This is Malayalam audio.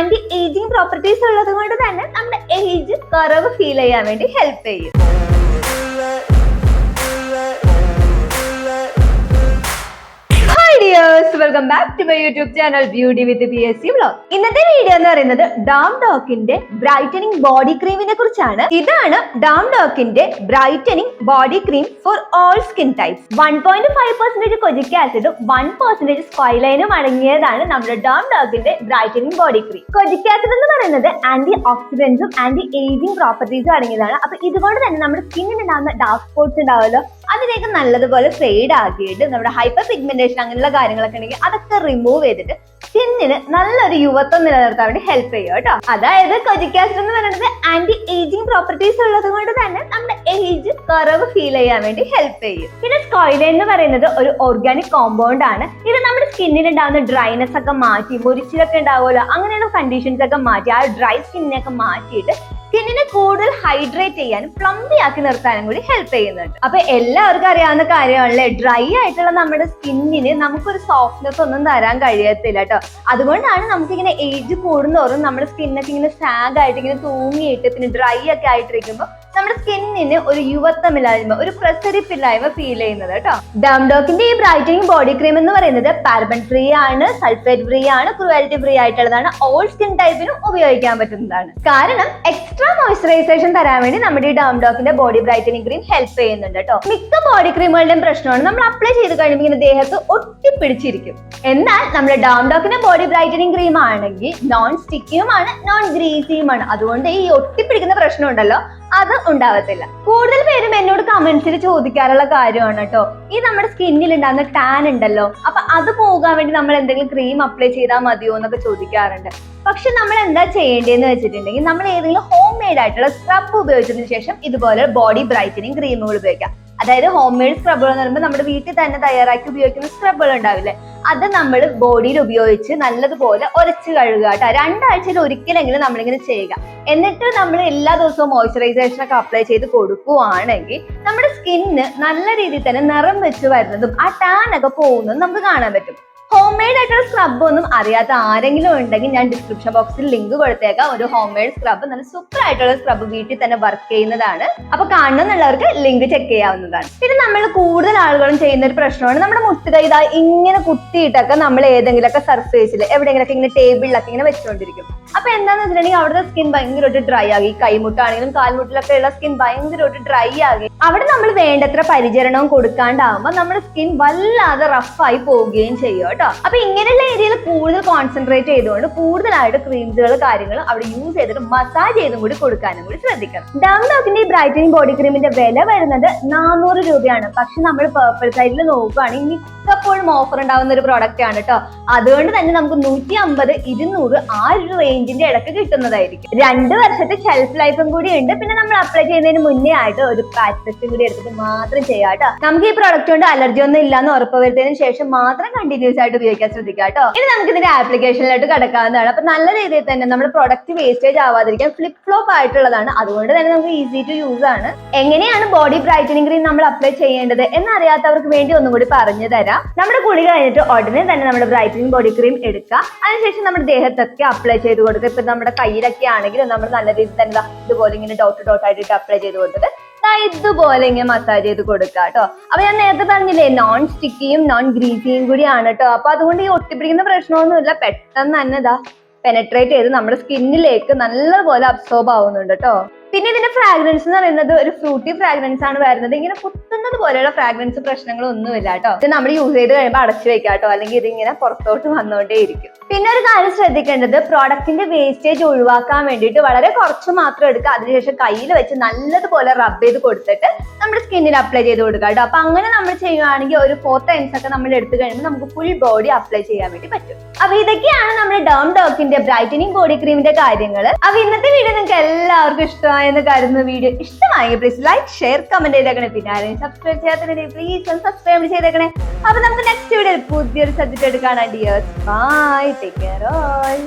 ആന്റി ഏജിങ് പ്രോപ്പർട്ടീസ് ഉള്ളത് കൊണ്ട് തന്നെ നമ്മുടെ ഏജ് കുറവ് ഫീൽ ചെയ്യാൻ വേണ്ടി ഹെൽപ്പ് ചെയ്യും. Welcome back to my YouTube channel beauty with PSC vlog. ഇന്നത്തെ വീഡിയോ എന്ന് പറയുന്നത് ഡാം ഡോക്കിന്റെ ബ്രൈറ്റനിങ് ബോഡി ക്രീമിനെ കുറിച്ചാണ്. ഇതാണ് ഡാം ഡോക്കിന്റെ brightening body cream for all skin types. 1.5% kojic ആസിഡും 1% സ്ക്വൈലൈനും അടങ്ങിയതാണ് നമ്മുടെ ഡാം ഡോക്കിന്റെ brightening body cream. Kojic acid എന്ന് പറയുന്നത് ആന്റി ഓക്സിഡന്റ്സും ആന്റി ഏജിങ് പ്രോപ്പർട്ടീസും അടങ്ങിയതാണ്. അപ്പൊ ഇതുകൊണ്ട് തന്നെ നമ്മുടെ സ്കിന്നിൽ ഉണ്ടാകുന്ന ഡാർക്ക് സ്പോട്ട്സ് ഉണ്ടാവുമല്ലോ, അതിലേക്ക് നല്ലതുപോലെ ഫെയ്ഡ് ആക്കിയിട്ട് നമ്മുടെ ഹൈപ്പർ പിഗ്മെന്റേഷൻ അങ്ങനെയുള്ള കാര്യങ്ങളൊക്കെ ഉണ്ടെങ്കിൽ അതൊക്കെ റിമൂവ് ചെയ്തിട്ട് സ്കിന്നിന് നല്ലൊരു യുവത്വം നിലനിർത്താൻ വേണ്ടി ഹെൽപ്പ് ചെയ്യും കേട്ടോ. അതായത് കൊജിക് ആസിഡ് എന്ന് പറയുന്നത് ആന്റി ഏജിങ് പ്രോപ്പർട്ടീസ് ഉള്ളത് കൊണ്ട് തന്നെ നമ്മുടെ ഏജ് കുറവ് ഫീൽ ചെയ്യാൻ വേണ്ടി ഹെൽപ്പ് ചെയ്യും. പിന്നെ സ്ക്വൈലൈൻ എന്ന് പറയുന്നത് ഒരു ഓർഗാനിക് കോമ്പൗണ്ട് ആണ്. ഇത് നമ്മുടെ സ്കിന്നിൽ ഉണ്ടാകുന്ന ഡ്രൈനെസ് ഒക്കെ മാറ്റി, മുരിച്ചിലൊക്കെ ഉണ്ടാവുമല്ലോ, അങ്ങനെയുള്ള കണ്ടീഷൻസ് ഒക്കെ മാറ്റി ആ ഡ്രൈ സ്കിന്നിനൊക്കെ മാറ്റിയിട്ട് സ്കിന്നിനെ കൂടുതൽ ഹൈഡ്രേറ്റ് ചെയ്യാനും പ്ലംബി ആക്കി നിർത്താനും കൂടി ഹെൽപ്പ് ചെയ്യുന്നുണ്ട്. അപ്പൊ എല്ലാവർക്കും അറിയാവുന്ന കാര്യമാണല്ലേ, ഡ്രൈ ആയിട്ടുള്ള നമ്മുടെ സ്കിന്നിന് നമുക്കൊരു സോഫ്റ്റ്നെസ് ഒന്നും തരാൻ കഴിയത്തില്ല കേട്ടോ. അതുകൊണ്ടാണ് നമുക്കിങ്ങനെ ഏജ് കൂടുന്നോറും നമ്മുടെ സ്കിന്നൊക്കെ ഇങ്ങനെ സാഗ് ആയിട്ട് ഇങ്ങനെ തൂങ്ങിയിട്ട് പിന്നെ ഡ്രൈ ഒക്കെ ആയിട്ടിരിക്കുമ്പോൾ നമ്മുടെ സ്കിന്നിന് ഒരു യുവത്വമില്ലായ്മ, ഒരു പ്രസരിപ്പില്ലായ്മ ഫീൽ ചെയ്യുന്നത് കേട്ടോ. ഡാം ഡോക്കിന്റെ ഈ ബ്രൈറ്റനിങ് ബോഡി ക്രീം എന്ന് പറയുന്നത് പാരബൻ ഫ്രീ ആണ്, സൾഫേറ്റ് ഫ്രീ ആണ്, ക്രുവൽറ്റി ഫ്രീ ആയിട്ടുള്ളതാണ്. ഓൾ സ്കിൻ ടൈപ്പിനും ഉപയോഗിക്കാൻ പറ്റുന്നതാണ്. കാരണം എക്സ്ട്രാ മോയ്സ്ചറൈസേഷൻ തരാൻ വേണ്ടി നമ്മുടെ ഈ ഡാം ഡോക്കിന്റെ ബോഡി ബ്രൈറ്റനിങ് ക്രീം ഹെൽപ്പ് ചെയ്യുന്നുണ്ട് കേട്ടോ. മിക്ക ബോഡി ക്രീമുകളുടെയും പ്രശ്നമാണ് നമ്മൾ അപ്ലൈ ചെയ്ത് കഴിയുമ്പോൾ ഇങ്ങനെ ദേഹത്ത് ഒട്ടിപ്പിടിച്ചിരിക്കും. എന്നാൽ നമ്മുടെ ഡാം ഡോക്കിന്റെ ബോഡി ബ്രൈറ്റനിങ് ക്രീം ആണെങ്കിൽ നോൺ സ്റ്റിക്കിയുമാണ്, നോൺ ഗ്രീസിയുമാണ്. അതുകൊണ്ട് ഈ ഒട്ടിപ്പിടിക്കുന്ന പ്രശ്നം ഉണ്ടല്ലോ അത് ഉണ്ടാവത്തില്ല. കൂടുതൽ പേരും എന്നോട് കമന്റ്സിൽ ചോദിക്കാറുള്ള കാര്യമാണ് കേട്ടോ, ഈ നമ്മുടെ സ്കിന്നിൽ ഉണ്ടാകുന്ന ടാൻ ഉണ്ടല്ലോ, അപ്പൊ അത് പോകാൻ വേണ്ടി നമ്മൾ എന്തെങ്കിലും ക്രീം അപ്ലൈ ചെയ്താൽ മതിയോ എന്നൊക്കെ ചോദിക്കാറുണ്ട്. പക്ഷെ നമ്മൾ എന്താ ചെയ്യേണ്ടതെന്ന് വെച്ചിട്ടുണ്ടെങ്കിൽ നമ്മൾ ഏതെങ്കിലും ഹോം മെയ്ഡ് ആയിട്ടുള്ള സ്ക്രബ് ഉപയോഗിച്ചതിന് ശേഷം ഇതുപോലെ ബോഡി ബ്രൈറ്റനിങ് ക്രീമുകൾ ഉപയോഗിക്കാം. അതായത് ഹോം മെയ്ഡ് സ്ക്രബുകൾ എന്ന് പറയുമ്പോൾ നമ്മുടെ വീട്ടിൽ തന്നെ തയ്യാറാക്കി ഉപയോഗിക്കുന്ന സ്ക്രബുകൾ ഉണ്ടാവില്ലേ, അത് നമ്മൾ ബോഡിയിൽ ഉപയോഗിച്ച് നല്ലതുപോലെ ഉരച്ച് കഴുകുക കേട്ടോ. 2 ആഴ്ചയിൽ ഒരിക്കലെങ്കിലും നമ്മളിങ്ങനെ ചെയ്യുക. എന്നിട്ട് നമ്മൾ എല്ലാ ദിവസവും മോയ്സ്ചറൈസേഷൻ ഒക്കെ അപ്ലൈ ചെയ്ത് കൊടുക്കുകയാണെങ്കിൽ നമ്മുടെ സ്കിന്നിന് നല്ല രീതിയിൽ തന്നെ നിറം വെച്ച് വരുന്നതും ആ ടാൻ ഒക്കെ പോകുന്നതും നമുക്ക് കാണാൻ പറ്റും. ഹോം മെയ്ഡ് ആയിട്ടുള്ള സ്ക്രബ് ഒന്നും അറിയാത്ത ആരെങ്കിലും ഉണ്ടെങ്കിൽ ഞാൻ ഡിസ്ക്രിപ്ഷൻ ബോക്സിൽ ലിങ്ക് കൊടുത്തേക്കാം. ഒരു ഹോം മെയ്ഡ് സ്ക്രബ്, നല്ല സൂപ്പർ ആയിട്ടുള്ള സ്ക്രബ് വീട്ടിൽ തന്നെ വർക്ക് ചെയ്യുന്നതാണ്. അപ്പൊ കാണണമെന്നുള്ളവർക്ക് ലിങ്ക് ചെക്ക് ചെയ്യാവുന്നതാണ്. പിന്നെ നമ്മൾ കൂടുതൽ ആളുകളും ചെയ്യുന്ന ഒരു പ്രശ്നമാണ് നമ്മുടെ മുട്ടുകൈ ഇങ്ങനെ കുത്തിയിട്ടൊക്കെ നമ്മൾ ഏതെങ്കിലുമൊക്കെ സർഫേസിൽ എവിടെയെങ്കിലൊക്കെ ഇങ്ങനെ ടേബിളിലൊക്കെ ഇങ്ങനെ വെച്ചുകൊണ്ടിരിക്കും. അപ്പൊ എന്താന്ന് വെച്ചിട്ടുണ്ടെങ്കിൽ അവിടുത്തെ സ്കിൻ ഭയങ്കരമായിട്ട് ഡ്രൈ ആകി, കൈമുട്ടാണെങ്കിലും കാൽമുട്ടിലൊക്കെ ഉള്ള സ്കിൻ ഭയങ്കരമായിട്ട് ഡ്രൈ ആകി അവിടെ നമ്മൾ വേണ്ടത്ര പരിചരണവും കൊടുക്കാണ്ടാവുമ്പോൾ നമ്മുടെ സ്കിൻ വല്ലാതെ റഫായി പോവുകയും ചെയ്യും കേട്ടോ. അപ്പൊ ഇങ്ങനെയുള്ള ഏരിയയിൽ കൂടുതൽ കോൺസെൻട്രേറ്റ് ചെയ്തുകൊണ്ട് കൂടുതലായിട്ട് ക്രീംസുകൾ കാര്യങ്ങൾ അവിടെ യൂസ് ചെയ്തിട്ട് മസാജ് ചെയ്തും കൂടി കൊടുക്കാനും കൂടി ശ്രദ്ധിക്കണം. ഡാം ഡോക്കിന്റെ ഈ ബ്രൈറ്റനിങ് ബോഡി ക്രീമിന്റെ വില വരുന്നത് 400 രൂപയാണ്. പക്ഷെ നമ്മൾ പേർപ്പിൾ സൈഡിൽ നോക്കുകയാണെങ്കിൽ മിക്കപ്പോഴും ഓഫർ ഉണ്ടാവുന്ന ഒരു പ്രോഡക്റ്റ് ആണ് കേട്ടോ. അതുകൊണ്ട് തന്നെ നമുക്ക് 150, 200 ആ ഒരു റേഞ്ചിന്റെ ഇടയ്ക്ക് കിട്ടുന്നതായിരിക്കും. 2 വർഷത്തെ ഷെൽഫ് ലൈഫും കൂടി ഉണ്ട്. പിന്നെ നമ്മൾ അപ്ലൈ ചെയ്യുന്നതിന് മുന്നേ ആയിട്ട് ഒരു പാച്ച് ടെസ്റ്റും കൂടി എടുത്തിട്ട് മാത്രം ചെയ്യാം കേട്ടോ. നമുക്ക് ഈ പ്രോഡക്റ്റ് കൊണ്ട് അലർജി ഒന്നും ഇല്ലാന്ന് ഉറപ്പുവരുത്തിയതിനു ശേഷം മാത്രം കണ്ടിന്യൂസ് ആയിട്ട് ഉപയോഗിക്കാൻ ശ്രദ്ധിക്കാം കേട്ടോ. ഇനി നമുക്ക് ഇതിന്റെ ആപ്ലിക്കേഷനിലോട്ട് കിടക്കാവുന്നതാണ്. അപ്പൊ നല്ല രീതിയിൽ തന്നെ നമ്മുടെ പ്രൊഡക്റ്റ് വേസ്റ്റേജ് ആവാതിരിക്കാൻ ഫ്ലിപ്പ് ഫ്ലോപ്പ് ആയിട്ടുള്ളതാണ്. അതുകൊണ്ട് തന്നെ നമുക്ക് ഈസി ടു യൂസ് ആണ്. എങ്ങനെയാണ് ബോഡി ബ്രൈറ്റനിങ് ക്രീം നമ്മൾ അപ്ലൈ ചെയ്യേണ്ടത് എന്നറിയാത്തവർക്ക് വേണ്ടി ഒന്നും കൂടി പറഞ്ഞു തരാം. നമ്മുടെ കുളി കഴിഞ്ഞിട്ട് ഉടനെ തന്നെ നമ്മുടെ ബ്രൈറ്റനിങ് ബോഡി ക്രീം എടുക്കുക. അതിനുശേഷം നമ്മുടെ ദേഹത്തൊക്കെ അപ്ലൈ ചെയ്ത് കൊടുക്കുക. ഇപ്പൊ നമ്മുടെ കയ്യിലൊക്കെ ആണെങ്കിലും നമ്മൾ നല്ല രീതിയിൽ തന്നെ ഇതുപോലെ ഇങ്ങനെ ഡോട്ട് ആയിട്ട് അപ്ലൈ ചെയ്ത് കൊടുത്തിട്ട് ഇതുപോലെ ഇങ്ങനെ മസാജ് ചെയ്ത് കൊടുക്കുക കേട്ടോ. അപ്പൊ ഞാൻ നേരത്തെ പറഞ്ഞില്ലേ, നോൺ സ്റ്റിക്കിയും നോൺ ഗ്രീസിയും കൂടിയാണ് കേട്ടോ. അപ്പൊ അതുകൊണ്ട് ഈ ഒട്ടിപ്പിടിക്കുന്ന പ്രശ്നമൊന്നുമില്ല, പെട്ടെന്ന് തന്നെ പെനട്രേറ്റ് ചെയ്ത് നമ്മുടെ സ്കിന്നിലേക്ക് നല്ലപോലെ അബ്സോർബ് ആവുന്നുണ്ട് കേട്ടോ. പിന്നെ ഇതിന്റെ ഫ്രാഗ്രൻസ് എന്ന് പറയുന്നത് ഒരു ഫ്രൂട്ടി ഫ്രാഗ്രൻസ് ആണ് വരുന്നത്. ഇങ്ങനെ കുത്തുന്നത് പോലെയുള്ള ഫ്രാഗ്രൻസ് പ്രശ്നങ്ങളൊന്നുമില്ല കേട്ടോ. ഇത് നമ്മൾ യൂസ് ചെയ്ത് കഴിയുമ്പോൾ അടച്ചു വെക്കാം കേട്ടോ, അല്ലെങ്കിൽ ഇതിങ്ങനെ പുറത്തോട്ട് വന്നുകൊണ്ടേ ഇരിക്കും. പിന്നെ ഒരു കാര്യം ശ്രദ്ധിക്കേണ്ടത്, പ്രോഡക്റ്റിന്റെ വേസ്റ്റേജ് ഒഴിവാക്കാൻ വേണ്ടിയിട്ട് വളരെ കുറച്ച് മാത്രം എടുക്കുക. അതിനുശേഷം കയ്യിൽ വെച്ച് നല്ലതുപോലെ റബ്ബ് ചെയ്ത് കൊടുത്തിട്ട് നമ്മുടെ സ്കിന്നിൽ അപ്ലൈ ചെയ്ത് കൊടുക്കുക കേട്ടോ. അപ്പൊ അങ്ങനെ നമ്മൾ ചെയ്യുകയാണെങ്കിൽ ഒരു 4 ടൈംസ് ഒക്കെ നമ്മൾ എടുത്തു കഴിയുമ്പോൾ നമുക്ക് ഫുൾ ബോഡി അപ്ലൈ ചെയ്യാൻ വേണ്ടി പറ്റും. അപ്പൊ ഇതൊക്കെയാണ് നമ്മുടെ ഡാം ഡോക്കിന്റെ ബ്രൈറ്റനിങ് ബോഡി ക്രീമിന്റെ കാര്യങ്ങൾ. അപ്പൊ ഇന്നത്തെ വീഡിയോ നിങ്ങൾക്ക് എല്ലാവർക്കും ഇഷ്ടമായെന്ന് കരുതുന്ന വീഡിയോ ഇഷ്ടമായി പ്ലീസ് ലൈക്ക്, ഷെയർ, കമന്റ് ചെയ്തേക്കണേ. പിന്നെ ആരെയും സബ്സ്ക്രൈബ് ചെയ്യാത്തതിന് പ്ലീസ് സബ്സ്ക്രൈബ് ചെയ്തേക്കണേ. അപ്പൊ നമുക്ക് നെക്സ്റ്റ് വീഡിയോയിൽ പുതിയൊരു സബ്ജക്റ്റ് എടുക്കാനാണ്. Dears, bye, take care all.